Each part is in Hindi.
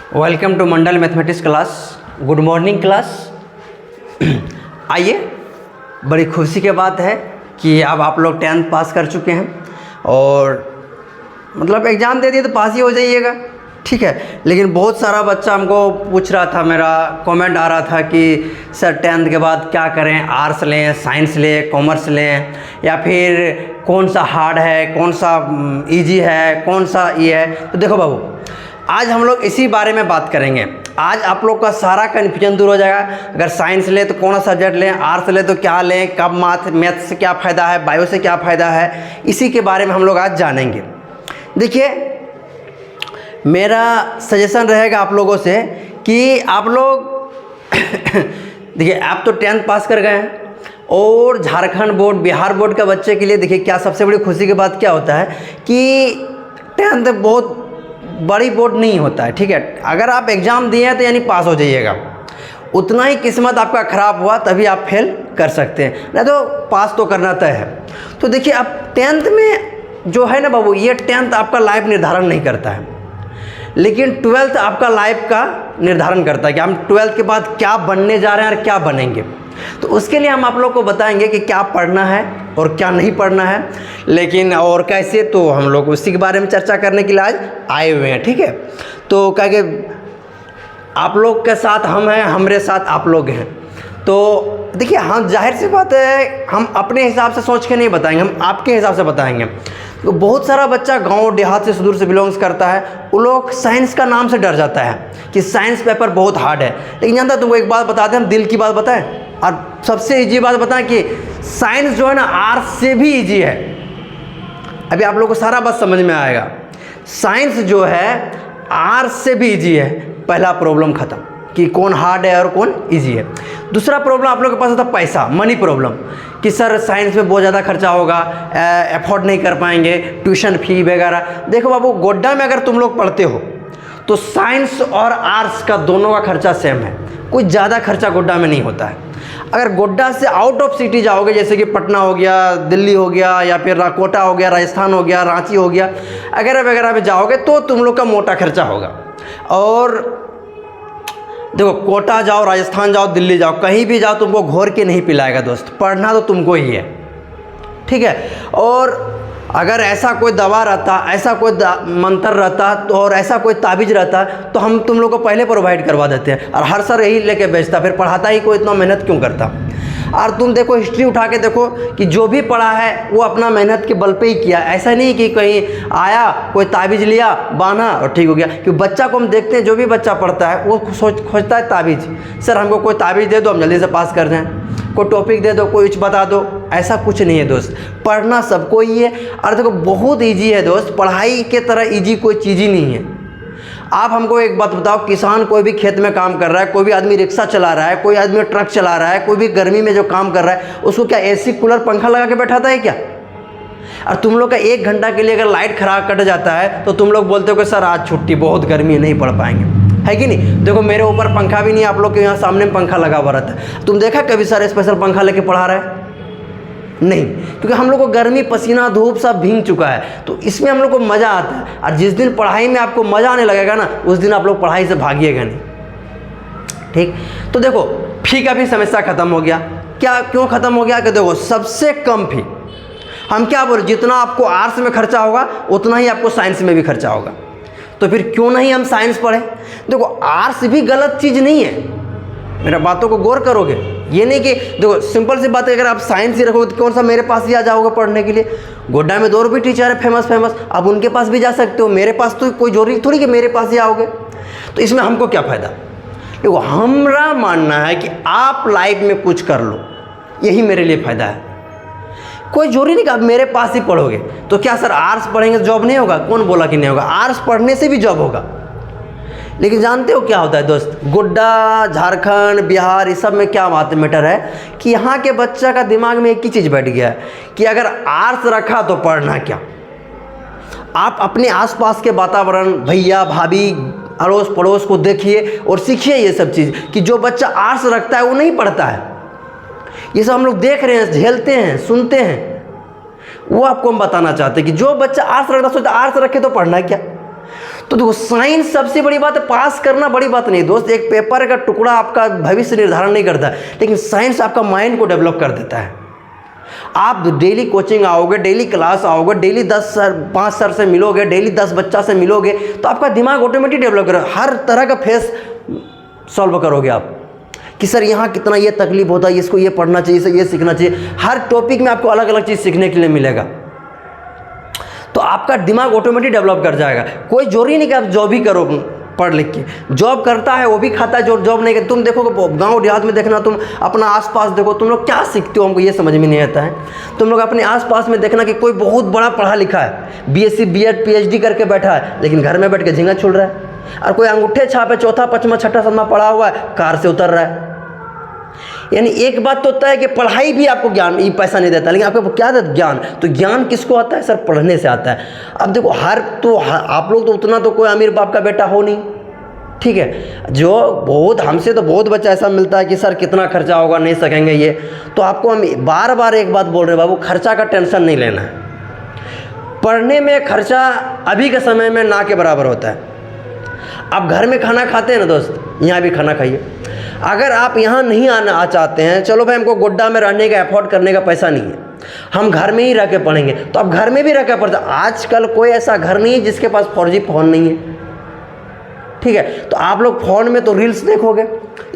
Welcome to Mandal mathematics class. Good morning class. आइए, बड़ी खुशी की बात है कि अब आप लोग 10th पास कर चुके हैं और मतलब एग्ज़ाम दे दिए तो पास ही हो जाइएगा, ठीक है। लेकिन बहुत सारा बच्चा हमको पूछ रहा था, मेरा कमेंट आ रहा था कि सर 10th के बाद क्या करें, आर्ट्स लें, साइंस लें, कॉमर्स लें, या फिर कौन सा हार्ड है, कौन सा इजी है, कौन सा ये है। तो देखो बाबू, आज हम लोग इसी बारे में बात करेंगे। आज आप लोग का सारा कन्फ्यूजन दूर हो जाएगा। अगर साइंस ले तो कौन सा सब्जेक्ट लें, आर्ट्स ले तो क्या लें, कब मैथ से क्या फ़ायदा है, बायो से क्या फ़ायदा है, इसी के बारे में हम लोग आज जानेंगे। देखिए, मेरा सजेशन रहेगा आप लोगों से कि आप लोग देखिए, आप तो 10th पास कर गए हैं और झारखंड बोर्ड, बिहार बोर्ड का बच्चे के लिए देखिए क्या सबसे बड़ी खुशी की बात क्या होता है कि 10th बहुत बड़ी बोर्ड नहीं होता है, ठीक है। अगर आप एग्ज़ाम दिए हैं तो यानी पास हो जाइएगा। उतना ही किस्मत आपका ख़राब हुआ तभी आप फेल कर सकते हैं, नहीं तो पास तो करना तय है। तो देखिए, अब 10th में जो है ना बाबू, ये 10th आपका लाइफ निर्धारण नहीं करता है, लेकिन 12th आपका लाइफ का निर्धारण करता है कि हम 12th के बाद क्या बनने जा रहे हैं और क्या बनेंगे। तो उसके लिए हम आप लोग को बताएंगे कि क्या पढ़ना है और क्या नहीं पढ़ना है, लेकिन और कैसे, तो हम लोग उसी के बारे में चर्चा करने के लिए आज आए हुए हैं, ठीक है। तो क्या कि आप लोग के साथ हम हैं, हमारे साथ आप लोग हैं। तो देखिए, हम जाहिर सी बात है, हम अपने हिसाब से सोच के नहीं बताएंगे, हम आपके हिसाब से बताएंगे। तो बहुत सारा बच्चा गांव देहात से सुदूर से बिलोंग्स करता है, वो लोग साइंस का नाम से डर जाता है कि साइंस पेपर बहुत हार्ड है। लेकिन जानता तुमको एक बात बताते हैं, हम दिल की बात बताएं और सबसे इजी बात बताएं कि साइंस जो है ना, आर्ट्स से भी इजी है। अभी आप लोगों को सारा बात समझ में आएगा। साइंस जो है आर्ट्स से भी इजी है। पहला प्रॉब्लम खत्म कि कौन हार्ड है और कौन इजी है। दूसरा प्रॉब्लम आप लोग के पास होता है पैसा, मनी प्रॉब्लम, कि सर साइंस में बहुत ज़्यादा खर्चा होगा, अफोर्ड नहीं कर पाएंगे, ट्यूशन फी वगैरह। देखो बाबू, गोड्डा में अगर तुम लोग पढ़ते हो तो साइंस और आर्ट्स का दोनों का खर्चा सेम है, कोई ज़्यादा खर्चा गोड्डा में नहीं होता है। अगर गोड्डा से आउट ऑफ सिटी जाओगे, जैसे कि पटना हो गया, दिल्ली हो गया, या फिर कोटा हो गया, राजस्थान हो गया, रांची हो गया, वगैरह वगैरह में जाओगे तो तुम लोग का मोटा खर्चा होगा। और देखो, कोटा जाओ, राजस्थान जाओ, दिल्ली जाओ, कहीं भी जाओ, तुमको घोर के नहीं पिलाएगा दोस्त, पढ़ना तो तुमको ही है, ठीक है। और अगर ऐसा कोई दवा रहता, ऐसा कोई मंत्र रहता तो, और ऐसा कोई ताबीज़ रहता तो हम तुम लोग को पहले प्रोवाइड करवा देते हैं। और हर सर यही लेके बेचता, फिर पढ़ाता ही कोई इतना मेहनत क्यों करता। और तुम देखो, हिस्ट्री उठा के देखो कि जो भी पढ़ा है वो अपना मेहनत के बल पे ही किया। ऐसा नहीं कि कहीं आया, कोई ताबीज़ लिया, बांधा और ठीक हो गया। क्योंकि बच्चा को हम देखते हैं, जो भी बच्चा पढ़ता है वो खोजता है ताबीज़। सर हमको कोई ताबीज़ दे दो, हम जल्दी से पास कर जाएँ, कोई टॉपिक दे दो, कोई कुछ बता दो। ऐसा कुछ नहीं है दोस्त, पढ़ना सबको ही है। और देखो, बहुत ईजी है दोस्त, पढ़ाई के तरह ईजी कोई चीज़ ही नहीं है। आप हमको एक बात बताओ, किसान कोई भी खेत में काम कर रहा है, कोई भी आदमी रिक्शा चला रहा है, कोई आदमी ट्रक चला रहा है, कोई भी गर्मी में जो काम कर रहा है, उसको क्या एसी कूलर पंखा लगा के बैठाता है क्या? और तुम लोग का 1 घंटा के लिए अगर लाइट खराब कट जाता है तो तुम लोग बोलते हो कि सर आज छुट्टी, बहुत गर्मी है, नहीं पढ़ पाएंगे, है कि नहीं। देखो, मेरे ऊपर पंखा भी नहीं, आप लोग के यहाँ सामने में पंखा लगा हुआ रहता है। तुम देखा कभी सर स्पेशल पंखा लेके पढ़ा रहा है? नहीं, क्योंकि हम लोग को गर्मी, पसीना, धूप सब भीग चुका है, तो इसमें हम लोग को मज़ा आता है। और जिस दिन पढ़ाई में आपको मज़ा आने लगेगा ना, उस दिन आप लोग पढ़ाई से भागिएगा नहीं, ठीक। तो देखो, फी का भी समस्या खत्म हो गया। क्या, क्यों खत्म हो गया? कि देखो, सबसे कम फी, हम क्या बोले, जितना आपको आर्ट्स में खर्चा होगा उतना ही आपको साइंस में भी खर्चा होगा। तो फिर क्यों नहीं हम साइंस पढ़ें? देखो, आर्ट्स भी गलत चीज़ नहीं है, मेरा बातों को गौर करोगे। ये नहीं कि देखो, सिंपल सी बात है, अगर आप साइंस ही रखोगे तो कौन सा मेरे पास ही आ जाओगे पढ़ने के लिए। गोड्डा में 2 और भी टीचर है फेमस, आप उनके पास भी जा सकते हो, मेरे पास तो कोई जरूरी थोड़ी कि मेरे पास ही आओगे। तो इसमें हमको क्या फ़ायदा? देखो, हमारा मानना है कि आप लाइफ में कुछ कर लो, यही मेरे लिए फ़ायदा है। कोई जरूरी नहीं कि आप मेरे पास ही पढ़ोगे। तो क्या सर आर्ट्स पढ़ेंगे तो जॉब नहीं होगा? कौन बोला कि नहीं होगा? आर्ट्स पढ़ने से भी जॉब होगा। लेकिन जानते हो क्या होता है दोस्त, गोड्डा, झारखंड, बिहार, इस सब में क्या बात मैटर है कि यहाँ के बच्चा का दिमाग में एक ही चीज़ बैठ गया है कि अगर आर्ट्स रखा तो पढ़ना क्या। आप अपने आसपास के वातावरण, भैया भाभी, अड़ोस पड़ोस को देखिए और सीखिए ये सब चीज़, कि जो बच्चा आर्ट्स रखता है वो नहीं पढ़ता है। ये सब हम लोग देख रहे हैं, झेलते हैं, सुनते हैं। वो आपको हम बताना चाहते हैं कि जो बच्चा आर्ट्स रखता, सोचता आर्ट्स रखे तो पढ़ना क्या। तो देखो साइंस सबसे बड़ी बात है, पास करना बड़ी बात नहीं दोस्त। एक पेपर का टुकड़ा आपका भविष्य निर्धारण नहीं करता, लेकिन साइंस आपका माइंड को डेवलप कर देता है। आप डेली कोचिंग आओगे, डेली क्लास आओगे, डेली 5 सर से मिलोगे, डेली 10 बच्चा से मिलोगे, तो आपका दिमाग ऑटोमेटिक डेवलप करेगा। हर तरह का फेस सॉल्व करोगे आप कि सर यहाँ कितना ये तकलीफ होता है, इसको ये पढ़ना चाहिए, इसे ये सीखना चाहिए। हर टॉपिक में आपको अलग अलग चीज़ सीखने के लिए मिलेगा, तो आपका दिमाग ऑटोमेटिक डेवलप कर जाएगा। कोई जरूरी नहीं कि आप जॉब ही करो पढ़ लिख के। जॉब करता है वो भी खाता है जो जॉब नहीं करता। तुम देखोगे गांव देहात में, देखना तुम अपना आसपास देखो, तुम लोग क्या सीखते हो हमको ये समझ में नहीं आता है। तुम लोग अपने आसपास में देखना कि कोई बहुत बड़ा पढ़ा लिखा है, BSc BEd PhD करके बैठा है, लेकिन घर में बैठ के झींगा छुड़ रहा है। और कोई अंगूठे छापे 4था 5वां 6ठा 7वां पढ़ा हुआ है, कार से उतर रहा है। यानी एक बात तो होता है कि पढ़ाई भी आपको ज्ञान, ये पैसा नहीं देता, लेकिन आपको क्या देता? ज्ञान। तो ज्ञान किसको आता है सर? पढ़ने से आता है। अब देखो आप लोग तो उतना तो कोई अमीर बाप का बेटा हो नहीं, ठीक है। जो बहुत हमसे तो बहुत बच्चा ऐसा मिलता है कि सर कितना खर्चा होगा, नहीं सकेंगे ये। तो आपको हम बार बार एक बात बोल रहे हैं, बाबू खर्चा का टेंशन नहीं लेना है। पढ़ने में खर्चा अभी के समय में ना के बराबर होता है। आप घर में खाना खाते हैं ना दोस्त, यहाँ भी खाना खाइए। अगर आप यहाँ नहीं आना चाहते हैं, चलो भाई हमको गोड्डा में रहने का अफोर्ड करने का पैसा नहीं है, हम घर में ही रह के पढ़ेंगे, तो आप घर में भी रह के पढ़ते। आजकल कोई ऐसा घर नहीं है जिसके पास 4G फ़ोन नहीं है, ठीक है। तो आप लोग फ़ोन में तो रील्स देखोगे,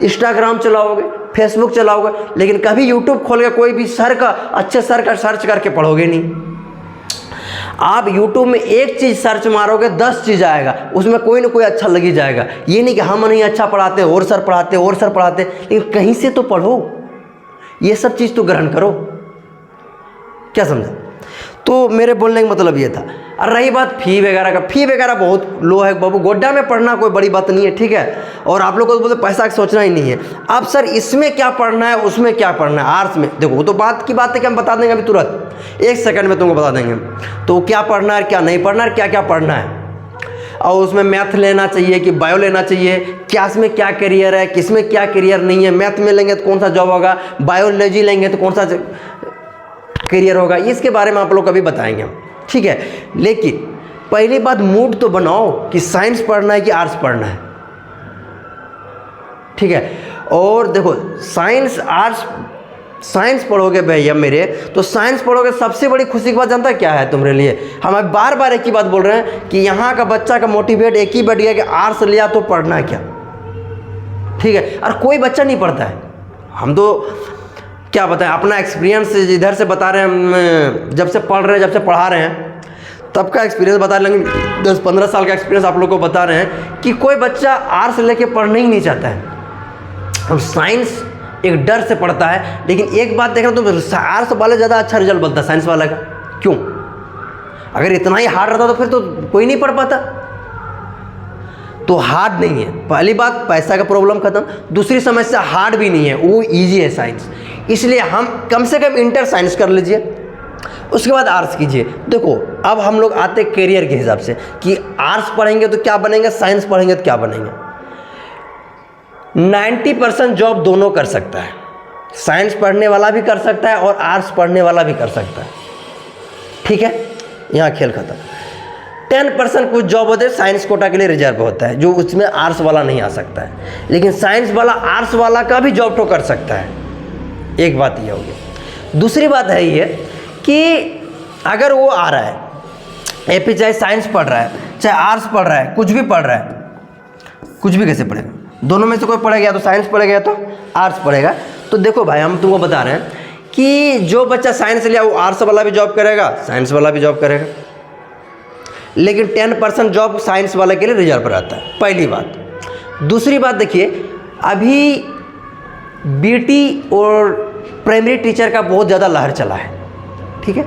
इंस्टाग्राम चलाओगे, फेसबुक चलाओगे, लेकिन कभी यूट्यूब खोल के कोई भी अच्छे सर का सर्च करके पढ़ोगे नहीं। आप YouTube में एक चीज़ सर्च मारोगे 10 चीज़ आएगा, उसमें कोई ना कोई अच्छा लग ही जाएगा। ये नहीं कि हम नहीं अच्छा पढ़ाते, और सर पढ़ाते, लेकिन कहीं से तो पढ़ो, ये सब चीज़ तो ग्रहण करो। क्या समझा? तो मेरे बोलने का मतलब ये था। और रही बात फ़ी वगैरह का, फ़ी वगैरह बहुत लो है बाबू। गोड्डा में पढ़ना कोई बड़ी बात नहीं है, ठीक है। और आप लोगों को बोलते पैसा का सोचना ही नहीं है। अब सर इसमें क्या पढ़ना है, उसमें क्या पढ़ना है, आर्ट्स में देखो वो तो बात की बात है कि हम बता देंगे अभी तुरंत, 1 सेकंड में तुमको बता देंगे। तो क्या पढ़ना है, क्या नहीं पढ़ना है, क्या क्या पढ़ना है, और उसमें मैथ लेना चाहिए कि बायो लेना चाहिए, क्या इसमें क्या करियर है, किसमें क्या करियर नहीं है। मैथ में लेंगे तो कौन सा जॉब होगा, बायोलॉजी लेंगे तो कौन सा करियर होगा, इसके बारे में आप लोग कभी बताएंगे हम, ठीक है। लेकिन पहली बात मूड तो बनाओ कि साइंस पढ़ना है कि आर्ट्स पढ़ना है, ठीक है। और देखो साइंस पढ़ोगे भैया मेरे, तो साइंस पढ़ोगे, सबसे बड़ी खुशी की बात जानता है क्या है तुम्हारे लिए? हम बार बार एक ही बात बोल रहे हैं कि यहाँ का बच्चा का मोटिवेट एक ही बैठ गया कि आर्ट्स लिया तो पढ़ना है क्या, ठीक है। और कोई बच्चा नहीं पढ़ता है। हम तो क्या बताएं, अपना एक्सपीरियंस इधर से बता रहे हैं, जब से पढ़ रहे हैं, जब से पढ़ा रहे हैं तब का एक्सपीरियंस बता रहे हैं, लेकिन 10-15 साल का एक्सपीरियंस आप लोग को बता रहे हैं कि कोई बच्चा आर्ट्स लेके पढ़ना ही नहीं चाहता है। और साइंस एक डर से पढ़ता है। लेकिन एक बात देखना, तो आर्ट्स वाले ज़्यादा अच्छा रिजल्ट बनता है साइंस वाला का। क्यों? अगर इतना ही हार्ड रहता तो फिर तो कोई नहीं पढ़ पाता। तो हार्ड नहीं है, पहली बात पैसा का प्रॉब्लम खत्म, दूसरी समस्या हार्ड भी नहीं है, वो इजी है साइंस। इसलिए हम कम से कम इंटर साइंस कर लीजिए, उसके बाद आर्ट्स कीजिए। देखो अब हम लोग आते करियर के हिसाब से कि आर्ट्स पढ़ेंगे तो क्या बनेंगे, साइंस पढ़ेंगे तो क्या बनेंगे। 90% जॉब दोनों कर सकता है, साइंस पढ़ने वाला भी कर सकता है और आर्ट्स पढ़ने वाला भी कर सकता है, ठीक है। यहाँ खेल खत्म। 10% कुछ जॉब होते हैं साइंस कोटा के लिए रिजर्व होता है, जो उसमें आर्ट्स वाला नहीं आ सकता है, लेकिन साइंस वाला आर्ट्स वाला का भी जॉब तो कर सकता है। एक बात ये होगी। दूसरी बात है ये कि अगर वो आ रहा है एपी, चाहे साइंस पढ़ रहा है, चाहे आर्ट्स पढ़ रहा है, कुछ भी पढ़ रहा है, कुछ भी कैसे पढ़ेगा, दोनों में से कोई पढ़ेगा, या तो साइंस पढ़ेगा या तो आर्ट्स पढ़ेगा। तो देखो भाई हम तुमको बता रहे हैं कि जो बच्चा साइंस लिया वो आर्ट्स वाला भी जॉब करेगा, साइंस वाला भी जॉब करेगा, लेकिन 10% जॉब साइंस वाले के लिए रिजर्व रहता है, पहली बात। दूसरी बात देखिए, अभी बीटी और प्राइमरी टीचर का बहुत ज़्यादा लहर चला है, ठीक है।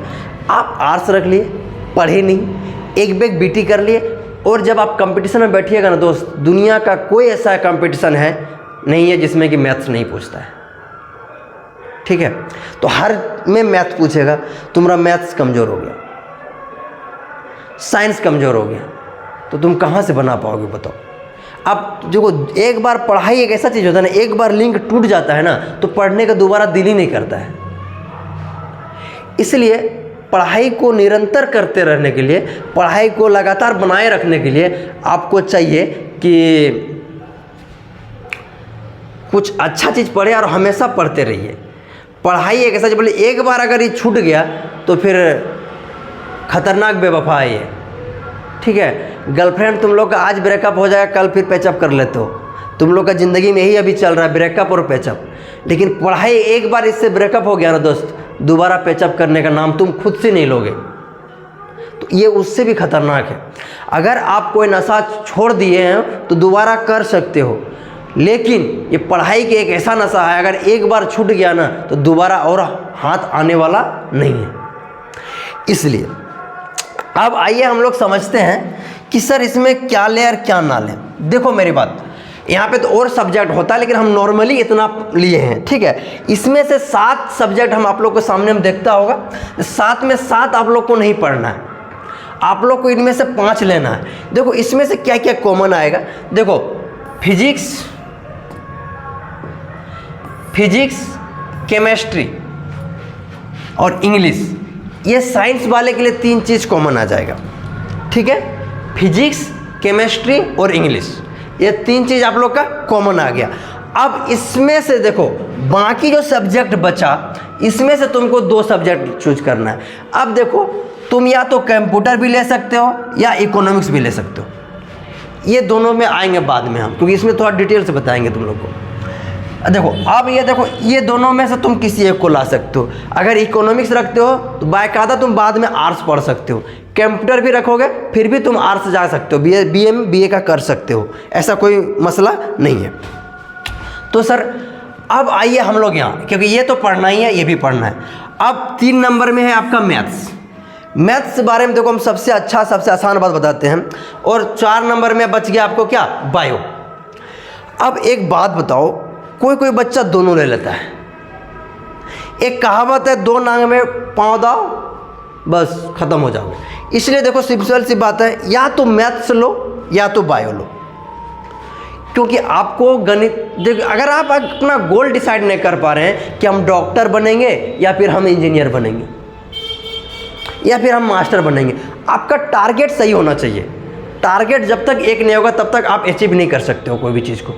आप आर्ट्स रख लिए, पढ़े नहीं, एक बैग बीटी कर लिए, और जब आप कंपटीशन में बैठिएगा ना दोस्त, दुनिया का कोई ऐसा कंपटीशन है नहीं है जिसमें कि मैथ्स नहीं पूछता है, ठीक है। तो हर में मैथ पूछेगा, तुम्हारा मैथ्स कमज़ोर हो गया, साइंस कमज़ोर हो गया, तो तुम कहाँ से बना पाओगे बताओ। अब जो एक बार पढ़ाई एक ऐसा चीज़ होता है ना, एक बार लिंक टूट जाता है ना, तो पढ़ने का दोबारा दिल ही नहीं करता है। इसलिए पढ़ाई को निरंतर करते रहने के लिए, पढ़ाई को लगातार बनाए रखने के लिए आपको चाहिए कि कुछ अच्छा चीज़ पढ़े और हमेशा पढ़ते रहिए। पढ़ाई एक ऐसा चीज़, बोले एक बार अगर ये छूट गया तो फिर खतरनाक बेवफा है ये, ठीक है। गर्लफ्रेंड तुम लोग का आज ब्रेकअप हो जाएगा, कल फिर पैचअप कर लेते हो। तुम लोग का ज़िंदगी में यही अभी चल रहा है, ब्रेकअप और पैचअप। लेकिन पढ़ाई एक बार इससे ब्रेकअप हो गया ना दोस्त, दोबारा पैचअप करने का नाम तुम खुद से नहीं लोगे, तो ये उससे भी खतरनाक है। अगर आप कोई नशा छोड़ दिए हैं तो दोबारा कर सकते हो, लेकिन ये पढ़ाई के एक ऐसा नशा है, अगर एक बार छूट गया ना तो दोबारा और हाथ आने वाला नहीं है। इसलिए अब आइए हम लोग समझते हैं कि सर इसमें क्या लें और क्या ना लें। देखो मेरी बात, यहाँ पे तो और सब्जेक्ट होता है, लेकिन हम नॉर्मली इतना लिए हैं, ठीक है। इसमें से 7 सब्जेक्ट हम आप लोग को सामने हम देखता होगा, 7 में 7 आप लोग को नहीं पढ़ना है, आप लोग को इनमें से 5 लेना है। देखो इसमें से क्या क्या कॉमन आएगा। देखो फिजिक्स, केमिस्ट्री और इंग्लिश, ये साइंस वाले के लिए 3 चीज़ कॉमन आ जाएगा, ठीक है। फिजिक्स, केमिस्ट्री और इंग्लिश, ये 3 चीज़ आप लोग का कॉमन आ गया। अब इसमें से देखो बाकी जो सब्जेक्ट बचा, इसमें से तुमको 2 सब्जेक्ट चूज करना है। अब देखो तुम या तो कंप्यूटर भी ले सकते हो या इकोनॉमिक्स भी ले सकते हो, ये दोनों में आएंगे बाद में हम, क्योंकि इसमें थोड़ा डिटेल से बताएंगे तुम लोग को। देखो अब ये देखो, ये दोनों में से तुम किसी एक को ला सकते हो। अगर इकोनॉमिक्स रखते हो तो बाकायदा तुम बाद में आर्ट्स पढ़ सकते हो। कंप्यूटर भी रखोगे फिर भी तुम आर्ट्स जा सकते हो, बीए का कर सकते हो, ऐसा कोई मसला नहीं है। तो सर अब आइए हम लोग यहाँ, क्योंकि ये तो पढ़ना ही है, ये भी पढ़ना है। अब 3 नंबर में है आपका मैथ्स। मैथ्स के बारे में देखो हम सबसे अच्छा सबसे आसान बात बताते हैं। और 4 नंबर में बच गया आपको क्या, बायो। अब एक बात बताओ, कोई कोई बच्चा दोनों ले लेता है। एक कहावत है, 2 नांग में पाँव दाओ बस ख़त्म हो जाओगे। इसलिए देखो सिंपल सी बात है, या तो मैथ्स लो या तो बायो लो, क्योंकि आपको गणित देखो, अगर आप अपना गोल डिसाइड नहीं कर पा रहे हैं कि हम डॉक्टर बनेंगे या फिर हम इंजीनियर बनेंगे या फिर हम मास्टर बनेंगे, आपका टारगेट सही होना चाहिए। टारगेट जब तक एक नहीं होगा तब तक आप अचीव नहीं कर सकते हो कोई भी चीज़ को,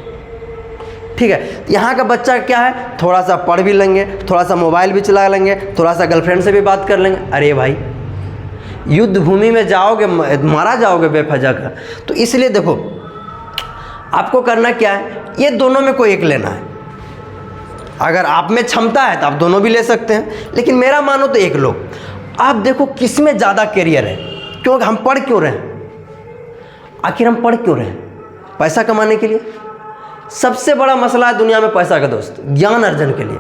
ठीक है। यहाँ का बच्चा क्या है, थोड़ा सा पढ़ भी लेंगे, थोड़ा सा मोबाइल भी चला लेंगे, थोड़ा सा गर्लफ्रेंड से भी बात कर लेंगे। अरे भाई युद्ध भूमि में जाओगे, मारा जाओगे बेफजा का। तो इसलिए देखो आपको करना क्या है, ये दोनों में कोई एक लेना है। अगर आप में क्षमता है तो आप दोनों भी ले सकते हैं, लेकिन मेरा मानो तो एक लो। आप देखो किस में ज़्यादा करियर है, क्योंकि हम पढ़ क्यों रहे हैं, आखिर हम पढ़ क्यों रहे हैं, पैसा कमाने के लिए। सबसे बड़ा मसला है दुनिया में पैसा का दोस्त, ज्ञान अर्जन के लिए।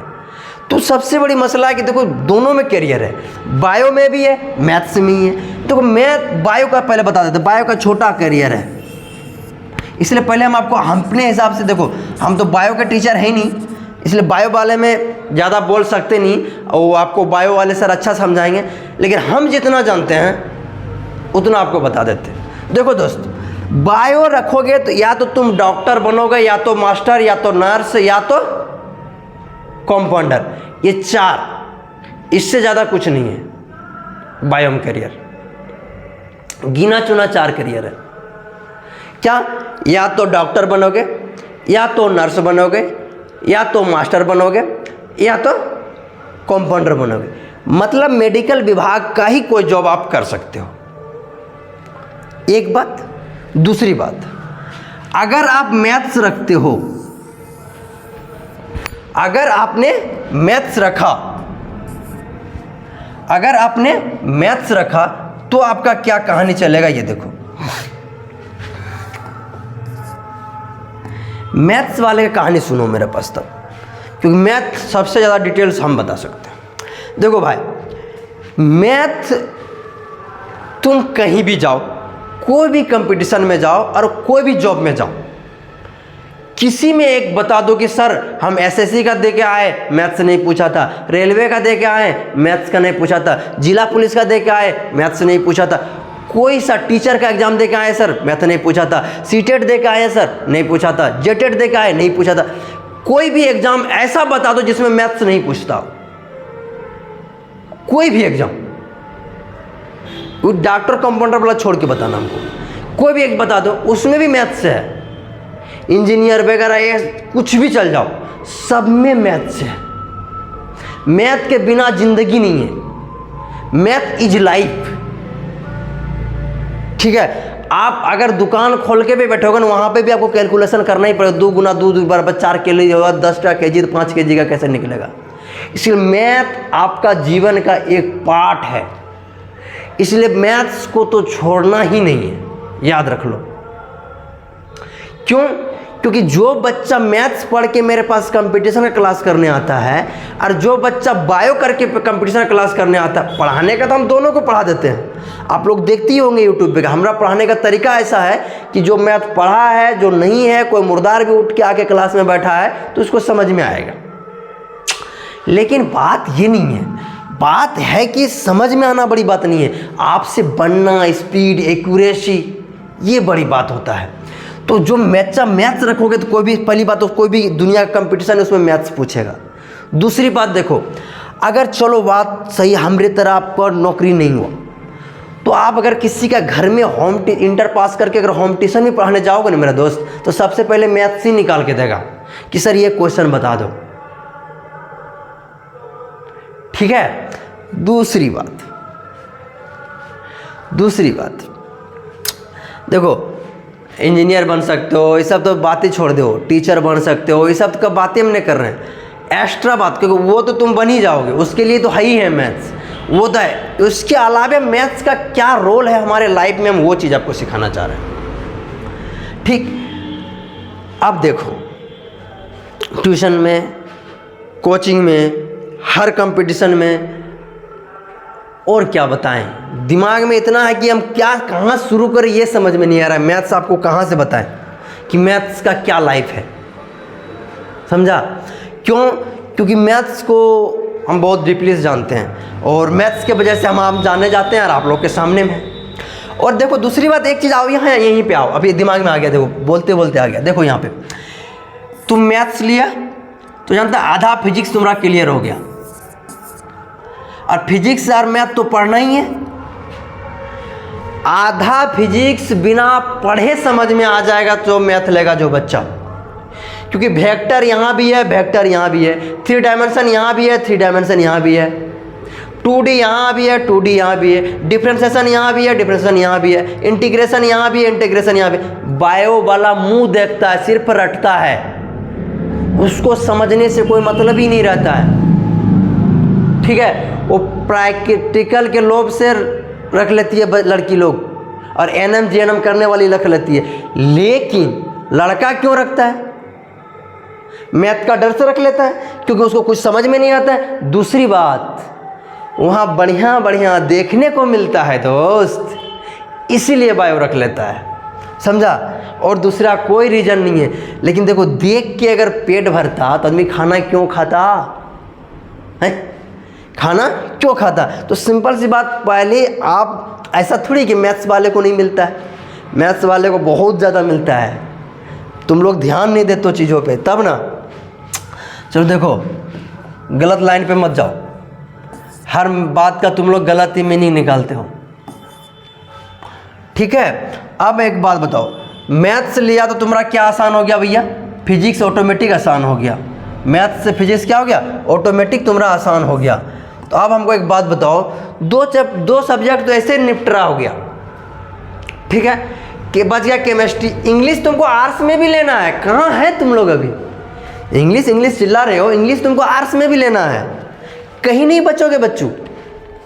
तो सबसे बड़ी मसला है कि देखो दोनों में करियर है, बायो में भी है, मैथ्स में ही है। देखो बायो का पहले बता देते, बायो का छोटा करियर है, इसलिए पहले हम आपको अपने हिसाब से, देखो हम तो बायो के टीचर है ही नहीं, इसलिए बायो वाले में ज़्यादा बोल सकते नहीं, और आपको बायो वाले सर अच्छा समझाएंगे, लेकिन हम जितना जानते हैं उतना आपको बता देते हैं। देखो दोस्त, बायो रखोगे तो या तो तुम डॉक्टर बनोगे, या तो मास्टर, या तो नर्स, या तो कंपाउंडर। ये 4, इससे ज़्यादा कुछ नहीं है बायो में करियर। गिना चुना 4 करियर है क्या, या तो डॉक्टर बनोगे, या तो नर्स बनोगे, या तो मास्टर बनोगे, या तो कंपाउंडर बनोगे। मतलब मेडिकल विभाग का ही कोई जॉब आप कर सकते हो। एक बात। दूसरी बात, अगर आप मैथ्स रखते हो, अगर आपने मैथ्स रखा, अगर आपने मैथ्स रखा तो आपका क्या कहानी चलेगा ये देखो। मैथ्स वाले का कहानी सुनो मेरे पास तब, क्योंकि मैथ सबसे ज़्यादा डिटेल्स हम बता सकते हैं। देखो भाई, मैथ तुम कहीं भी जाओ, कोई भी कंपटीशन में जाओ और कोई भी जॉब में जाओ, किसी में एक बता दो कि सर हम एसएससी का दे के आए, मैथ्स नहीं पूछा था, रेलवे का दे के आए, मैथ्स का नहीं पूछा था, जिला पुलिस का दे के आए, मैथ्स नहीं पूछा था, कोई सा टीचर का एग्जाम दे के आए सर, मैथ नहीं पूछा था, सीटेट दे के आए सर, नहीं पूछा था, जेटेट दे के आए, नहीं पूछा था। कोई भी एग्जाम ऐसा बता दो जिसमें मैथ्स नहीं पूछता, कोई भी एग्जाम। वो डॉक्टर कंपाउंडर वाला छोड़ के बताना हमको, कोई भी एक बता दो, उसमें भी मैथ्स है। इंजीनियर वगैरह ये कुछ भी चल जाओ, सब में मैथ्स है। मैथ के बिना जिंदगी नहीं है, मैथ इज लाइफ। ठीक है, आप अगर दुकान खोल के भी बैठोगे ना, वहाँ पे भी आपको कैलकुलेशन करना ही पड़ेगा, 2 गुना 2 बराबर 4 केजी होगा, 10 केजी तो 5 केजी का कैसे निकलेगा। इसलिए मैथ आपका जीवन का एक पार्ट है, इसलिए मैथ्स को तो छोड़ना ही नहीं है, याद रख लो। क्यों? क्योंकि जो बच्चा मैथ्स पढ़ के मेरे पास कंपटीशन का क्लास करने आता है और जो बच्चा बायो करके कंपटीशन का क्लास करने आता है, पढ़ाने का तो हम दोनों को पढ़ा देते हैं। आप लोग देखते ही होंगे यूट्यूब पे, हमारा पढ़ाने का तरीका ऐसा है कि जो मैथ पढ़ा है, जो नहीं है, कोई मुर्दार भी उठ के आके क्लास में बैठा है तो उसको समझ में आएगा। लेकिन बात ये नहीं है, बात है कि समझ में आना बड़ी बात नहीं है, आपसे बनना, स्पीड, एक्यूरेसी, ये बड़ी बात होता है। तो जो मैथ्स रखोगे तो कोई भी, पहली बात तो कोई भी दुनिया का कंपटीशन है उसमें मैथ्स पूछेगा। दूसरी बात देखो, अगर चलो बात सही हमारे तरह आपको नौकरी नहीं हुआ तो आप अगर किसी का घर में इंटर पास करके अगर होम ट्यूशन भी पढ़ाने जाओगे ना मेरा दोस्त, तो सबसे पहले मैथ्स ही निकाल के देगा कि सर ये क्वेश्चन बता दो। ठीक है। दूसरी बात देखो, इंजीनियर बन सकते हो, ये सब तो बातें छोड़ दो, टीचर बन सकते हो, ये सब तो बातें हम नहीं कर रहे हैं, एक्स्ट्रा बात, क्योंकि वो तो तुम बन ही जाओगे, उसके लिए तो है ही है मैथ्स, वो तो है। उसके अलावा मैथ्स का क्या रोल है हमारे लाइफ में, हम वो चीज़ आपको सिखाना चाह रहे हैं। ठीक, अब देखो, ट्यूशन में, कोचिंग में, हर कंपटीशन में, और क्या बताएं, दिमाग में इतना है कि हम क्या कहाँ शुरू करें ये समझ में नहीं आ रहा है। मैथ्स आपको कहाँ से बताएं कि मैथ्स का क्या लाइफ है, समझा? क्यों? क्योंकि मैथ्स को हम बहुत डीपली से जानते हैं और मैथ्स के वजह से हम आप जाने जाते हैं और आप लोग के सामने में। और देखो दूसरी बात, एक चीज़ आओ यहाँ, यहीं पे आओ, अभी दिमाग में आ गया, देखो बोलते बोलते आ गया। देखो यहाँ पे तुम मैथ्स लिया तो जानता आधा फिजिक्स तुम्हारा क्लियर हो गया, और फिजिक्स और मैथ तो पढ़ना ही है। आधा फिजिक्स बिना पढ़े समझ में आ जाएगा तो मैथ लेगा जो बच्चा, क्योंकि वेक्टर यहाँ भी है, वेक्टर यहाँ भी है, 3 डायमेंशन यहाँ भी है, 3 डायमेंशन यहाँ भी है, 2D यहाँ भी है, 2D यहाँ भी है, डिफ्रेंशिएशन यहाँ भी है, डिफ्रेंशिएशन यहाँ भी है, इंटीग्रेशन यहाँ भी है, इंटीग्रेशन यहाँ भी। बायो वाला मुंह देखता है, सिर्फ रटता है, उसको समझने से कोई मतलब ही नहीं रहता है। ठीक है, वो प्रैक्टिकल के लोभ से रख लेती है लड़की लोग, और NM GNM करने वाली रख लेती है। लेकिन लड़का क्यों रखता है? मैथ का डर से रख लेता है, क्योंकि उसको कुछ समझ में नहीं आता है। दूसरी बात, वहाँ बढ़िया बढ़िया देखने को मिलता है दोस्त, इसीलिए बायो रख लेता है, समझा? और दूसरा कोई रीज़न नहीं है। लेकिन देखो, देख के अगर पेट भरता तो आदमी खाना क्यों खाता है? खाना क्यों खाता? तो सिंपल सी बात, पहले आप ऐसा थोड़ी कि मैथ्स वाले को नहीं मिलता है, मैथ्स वाले को बहुत ज़्यादा मिलता है, तुम लोग ध्यान नहीं देते चीज़ों पे, तब ना। चलो देखो, गलत लाइन पे मत जाओ, हर बात का तुम लोग गलत ही में नहीं निकालते हो। ठीक है, अब एक बात बताओ, मैथ्स लिया तो तुम्हारा क्या आसान हो गया भैया? फिजिक्स ऑटोमेटिक आसान हो गया। मैथ्स से फिजिक्स क्या हो गया? ऑटोमेटिक तुम्हारा आसान हो गया। तो अब हमको एक बात बताओ, दो सब्जेक्ट तो ऐसे निपटरा हो गया, ठीक है, कि बच गया केमिस्ट्री। इंग्लिश तुमको आर्ट्स में भी लेना है, कहाँ है तुम लोग अभी? इंग्लिश चिल्ला रहे हो, इंग्लिश तुमको आर्ट्स में भी लेना है, कहीं नहीं बचोगे बच्चों।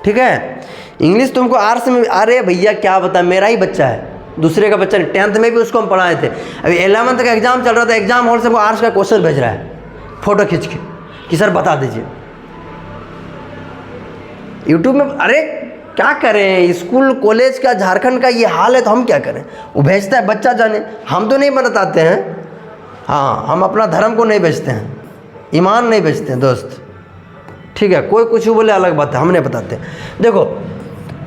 ठीक है, इंग्लिश तुमको आर्ट्स में। अरे भैया क्या बता, मेरा ही बच्चा है, दूसरे का बच्चा नहीं। 10th में भी उसको हम पढ़ाए थे, अभी 11th का एग्जाम चल रहा था, एग्जाम हॉल से वो आर्ट्स का क्वेश्चन भेज रहा है फोटो खींच के कि सर बता दीजिए यूट्यूब में। अरे क्या करें, स्कूल कॉलेज का झारखंड का ये हाल है तो हम क्या करें? वो भेजता है, बच्चा जाने, हम तो नहीं बताते हैं। हाँ, हम अपना धर्म को नहीं बेचते हैं, ईमान नहीं बेचते हैं दोस्त। ठीक है, कोई कुछ बोले अलग बात है, हम नहीं बताते। देखो,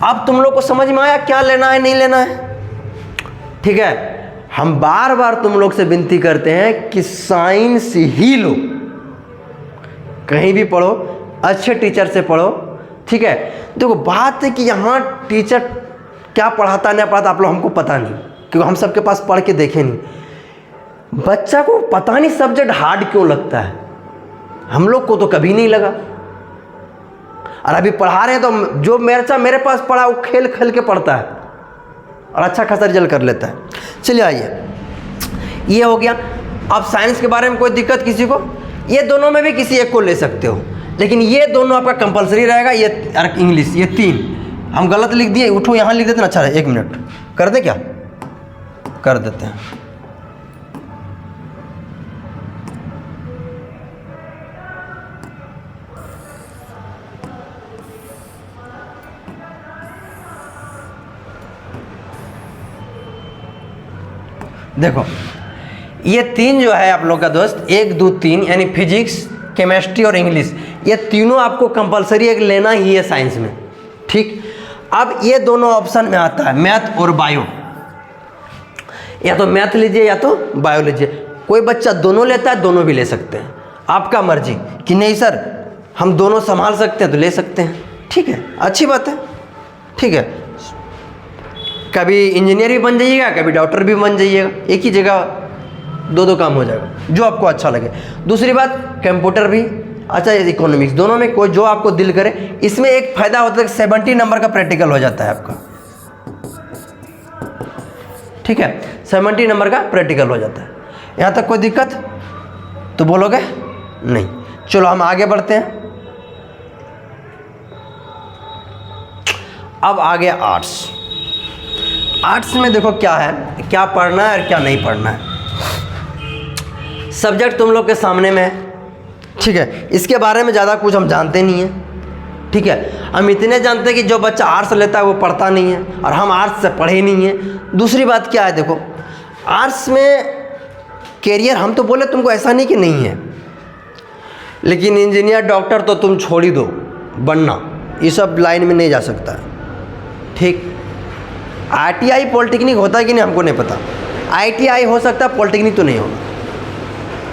अब तुम लोग को समझ में आया क्या लेना है नहीं लेना है? ठीक है, हम बार बार तुम लोग से विनती करते हैं कि साइंस ही लो, कहीं भी पढ़ो, अच्छे टीचर से पढ़ो। ठीक है, देखो बात है कि यहाँ टीचर क्या पढ़ाता नहीं पढ़ाता आप लोग हमको पता नहीं, क्योंकि हम सबके पास पढ़ के देखे नहीं। बच्चा को पता नहीं सब्जेक्ट हार्ड क्यों लगता है, हम लोग को तो कभी नहीं लगा। और अभी पढ़ा रहे हैं तो जो मेरे पास पढ़ा वो खेल खेल के पढ़ता है और अच्छा खासा रिजल्ट कर लेता है। चलिए आइए, ये हो गया। अब साइंस के बारे में कोई दिक्कत किसी को, ये दोनों में भी किसी एक को ले सकते हो, लेकिन ये दोनों आपका कंपलसरी रहेगा। ये इंग्लिश, ये 3 हम गलत लिख दिए, उठो यहाँ लिख देते ना। अच्छा है, 1 मिनट कर दे, क्या कर देते हैं। देखो ये 3 जो है आप लोग का दोस्त, 1 2 3 यानी फिजिक्स, केमिस्ट्री और इंग्लिश, ये तीनों आपको कंपलसरी एक लेना ही है साइंस में। ठीक, अब ये दोनों ऑप्शन में आता है मैथ और बायो। या तो मैथ लीजिए या तो बायो लीजिए। कोई बच्चा दोनों लेता है, दोनों भी ले सकते हैं, आपका मर्जी। कि नहीं सर हम दोनों संभाल सकते हैं तो ले सकते हैं, ठीक है, अच्छी बात है, ठीक है। कभी इंजीनियर भी बन जाइएगा, कभी डॉक्टर भी बन जाइएगा, एक ही जगह 2 काम हो जाएगा, जो आपको अच्छा लगे। दूसरी बात, कंप्यूटर भी अच्छा, इकोनॉमिक्स, दोनों में कोई जो आपको दिल करे। इसमें एक फ़ायदा होता है कि 70 नंबर का प्रैक्टिकल हो जाता है आपका, ठीक है, 70 नंबर का प्रैक्टिकल हो जाता है। यहाँ तक कोई दिक्कत तो बोलोगे नहीं। चलो हम आगे बढ़ते हैं। अब आगे आर्ट्स। आर्ट्स में देखो क्या है, क्या पढ़ना है और क्या नहीं पढ़ना है। सब्जेक्ट तुम लोग के सामने में है, ठीक है। इसके बारे में ज़्यादा कुछ हम जानते नहीं हैं, ठीक है। हम इतने जानते हैं कि जो बच्चा आर्ट्स लेता है वो पढ़ता नहीं है, और हम आर्ट्स से पढ़े नहीं हैं। दूसरी बात क्या है, देखो आर्ट्स में कैरियर हम तो बोले तुमको ऐसा नहीं कि नहीं है, लेकिन इंजीनियर डॉक्टर तो तुम छोड़ ही दो बनना, ये सब लाइन में नहीं जा सकता है, ठीक। ITI पॉलिटेक्निक होता है कि नहीं हमको नहीं पता। ITI हो सकता है, पॉलिटेक्निक तो नहीं होगा,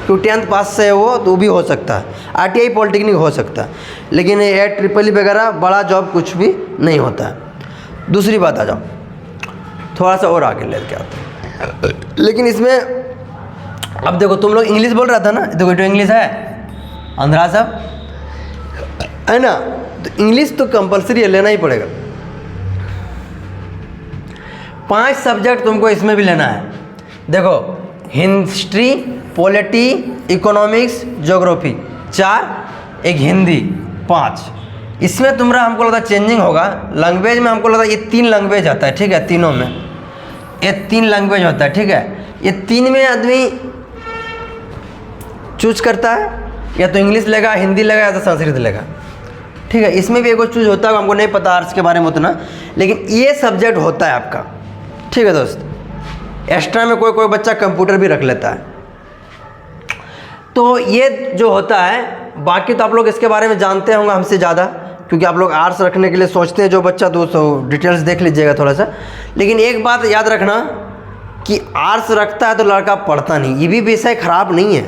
क्योंकि 10th पास से वो तो भी हो सकता है। ITI पॉलिटेक्निक हो सकता है, लेकिन ये ट्रिपल वगैरह बड़ा जॉब कुछ भी नहीं होता है। दूसरी बात आ जाओ, थोड़ा सा और आगे लेके आते हैं। लेकिन इसमें अब देखो तुम लोग इंग्लिश बोल रहा था ना, देखो तो इंग्लिश है अंधरा साहब, है ना, तो इंग्लिश तो कंपलसरी है, लेना ही पड़ेगा। 5 सब्जेक्ट तुमको इसमें भी लेना है। देखो हिस्ट्री, पॉलिटी, इकोनॉमिक्स, ज्योग्राफी 4, एक हिंदी 5। इसमें तुम्हारा हमको लगता है चेंजिंग होगा। लैंग्वेज में हमको लगता है ये 3 लैंग्वेज आता है, ठीक है, तीनों में ये 3 लैंग्वेज होता है, ठीक है। ये 3 में आदमी चूज करता है, या तो इंग्लिश लेगा, हिंदी लेगा, या तो संस्कृत लेगा, ठीक है। इसमें भी एक चूज होता है, हमको नहीं पता आर्ट्स के बारे में उतना, लेकिन ये सब्जेक्ट होता है आपका, ठीक है दोस्त। एक्स्ट्रा में कोई बच्चा कंप्यूटर भी रख लेता है। तो ये जो होता है, बाकी तो आप लोग इसके बारे में जानते होंगे हमसे ज़्यादा, क्योंकि आप लोग आर्ट्स रखने के लिए सोचते हैं जो बच्चा, तो डिटेल्स देख लीजिएगा थोड़ा सा। लेकिन एक बात याद रखना कि आर्ट्स रखता है तो लड़का पढ़ता नहीं। ये भी विषय खराब नहीं है,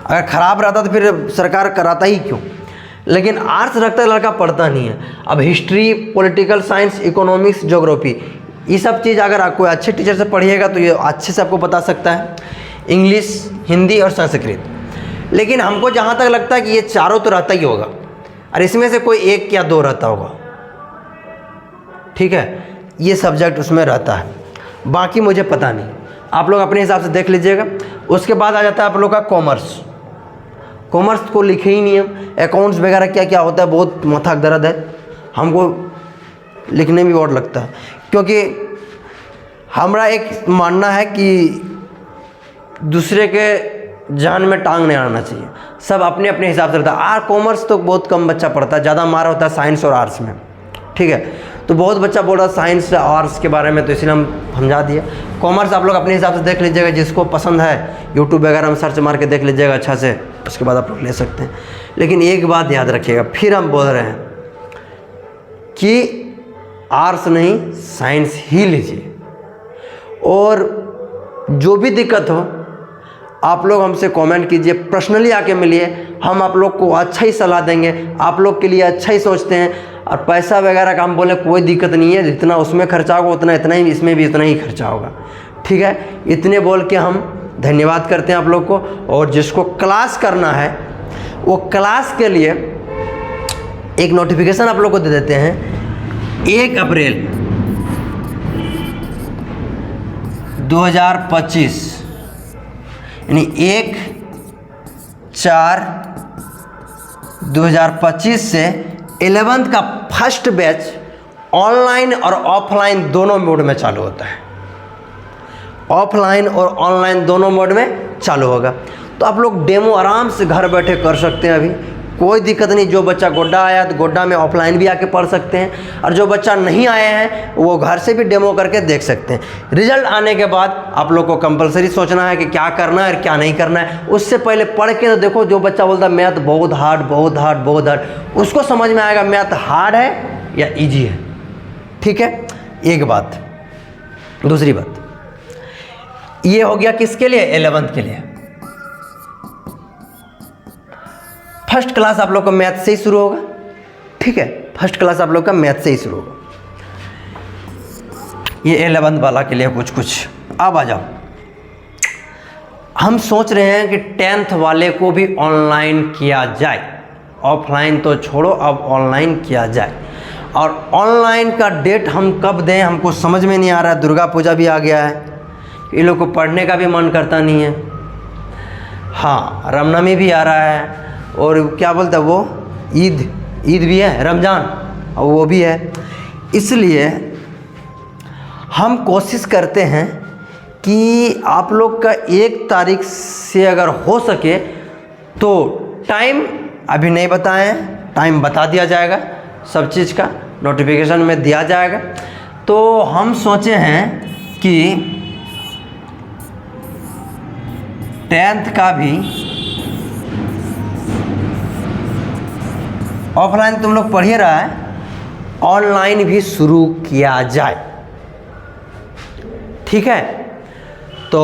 अगर ख़राब रहता तो फिर सरकार कराता ही क्यों, लेकिन आर्ट्स रखता है लड़का पढ़ता नहीं है। अब history, political science, economics, geography, ये सब चीज़ अगर आप कोई अच्छे टीचर से पढ़िएगा तो ये अच्छे से आपको बता सकता है, इंग्लिश, हिंदी और संस्कृत। लेकिन हमको जहाँ तक लगता है कि ये चारों तो रहता ही होगा, और इसमें से कोई 1 या 2 रहता होगा, ठीक है, ये सब्जेक्ट उसमें रहता है, बाकी मुझे पता नहीं, आप लोग अपने हिसाब से देख लीजिएगा। उसके बाद आ जाता है आप लोग का कॉमर्स। कॉमर्स को लिखे ही नहीं हम, अकाउंट्स वगैरह क्या क्या होता है, बहुत माथा दर्द है, हमको लिखने में और लगता है, क्योंकि हमारा एक मानना है कि दूसरे के जान में टांग नहीं आना चाहिए, सब अपने अपने हिसाब से रहता है। कॉमर्स तो बहुत कम बच्चा पढ़ता है, ज़्यादा मारा होता है साइंस और आर्ट्स में, ठीक है। तो बहुत बच्चा बोल रहा है साइंस और आर्ट्स के बारे में, तो इसलिए हम समझा दिए। कॉमर्स आप लोग अपने हिसाब से देख लीजिएगा, जिसको पसंद है यूट्यूब वगैरह में सर्च मार के देख लीजिएगा अच्छा से, उसके बाद आप लोग ले सकते हैं। लेकिन एक बात याद रखिएगा, फिर हम बोल रहे हैं कि आर्ट्स नहीं साइंस ही लीजिए, और जो भी दिक्कत हो आप लोग हमसे कमेंट कीजिए, पर्सनली आके मिलिए, हम आप लोग को अच्छा ही सलाह देंगे, आप लोग के लिए अच्छा ही सोचते हैं। और पैसा वगैरह का हम बोले कोई दिक्कत नहीं है, जितना उसमें खर्चा होगा उतना इतना ही इसमें भी उतना ही खर्चा होगा, ठीक है। इतने बोल के हम धन्यवाद करते हैं आप लोग को। और जिसको क्लास करना है वो क्लास के लिए एक नोटिफिकेशन आप लोग को दे देते हैं। 1 अप्रैल 2025 यानी 1/4/2025 से 11th का फर्स्ट बैच ऑनलाइन और ऑफलाइन दोनों मोड में चालू होता है। ऑफलाइन और ऑनलाइन दोनों मोड में चालू होगा। तो आप लोग डेमो आराम से घर बैठे कर सकते हैं, अभी कोई दिक्कत नहीं। जो बच्चा गोड्डा आया तो गोड्डा में ऑफलाइन भी आके पढ़ सकते हैं, और जो बच्चा नहीं आए हैं वो घर से भी डेमो करके देख सकते हैं। रिजल्ट आने के बाद आप लोग को कंपलसरी सोचना है कि क्या करना है और क्या नहीं करना है। उससे पहले पढ़ के तो देखो, जो बच्चा बोलता है मैथ बहुत हार्ड बहुत हार्ड बहुत हार्ड, उसको समझ में आएगा मैथ हार्ड है या ईजी है, ठीक है। एक बात। दूसरी बात, ये हो गया किसके लिए? 11th के लिए। फर्स्ट क्लास आप लोग का मैथ से ही शुरू होगा, ठीक है। फर्स्ट क्लास आप लोग का मैथ से ही शुरू होगा। ये 11th वाला के लिए कुछ। अब आ जाओ, हम सोच रहे हैं कि 10th वाले को भी ऑनलाइन किया जाए। ऑफलाइन तो छोड़ो, अब ऑनलाइन किया जाए। और ऑनलाइन का डेट हम कब दें हमको समझ में नहीं आ रहा है। दुर्गा पूजा भी आ गया है, ये लोग को पढ़ने का भी मन करता नहीं है। हाँ, रामनवमी भी आ रहा है, और क्या बोलता है वो, ईद भी है, रमज़ान और वो भी है। इसलिए हम कोशिश करते हैं कि आप लोग का 1 तारीख से अगर हो सके तो टाइम अभी नहीं बताएं, टाइम बता दिया जाएगा, सब चीज़ का नोटिफिकेशन में दिया जाएगा। तो हम सोचे हैं कि 10th का भी ऑफलाइन तुम लोग पढ़िए रहा है, ऑनलाइन भी शुरू किया जाए, ठीक है। तो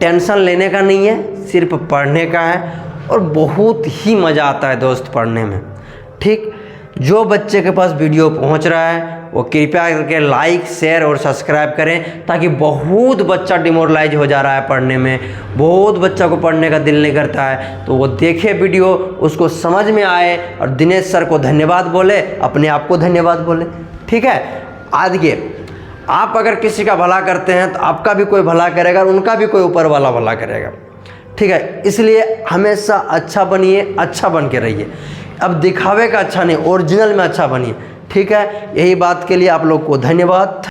टेंशन लेने का नहीं है, सिर्फ पढ़ने का है, और बहुत ही मज़ा आता है दोस्त पढ़ने में, ठीक। जो बच्चे के पास वीडियो पहुंच रहा है वो कृपया करके लाइक शेयर और सब्सक्राइब करें, ताकि बहुत बच्चा डिमोरलाइज हो जा रहा है पढ़ने में, बहुत बच्चा को पढ़ने का दिल नहीं करता है। तो वो देखे वीडियो, उसको समझ में आए, और दिनेश सर को धन्यवाद बोले, अपने आप को धन्यवाद बोले, ठीक है। आगे आप अगर किसी का भला करते हैं तो आपका भी कोई भला करेगा, और उनका भी कोई ऊपर वाला भला करेगा, ठीक है। इसलिए हमेशा अच्छा बनिए, अच्छा बन के रहिए। अब दिखावे का अच्छा नहीं, ओरिजिनल में अच्छा बनिए, ठीक है। यही बात के लिए आप लोग को धन्यवाद।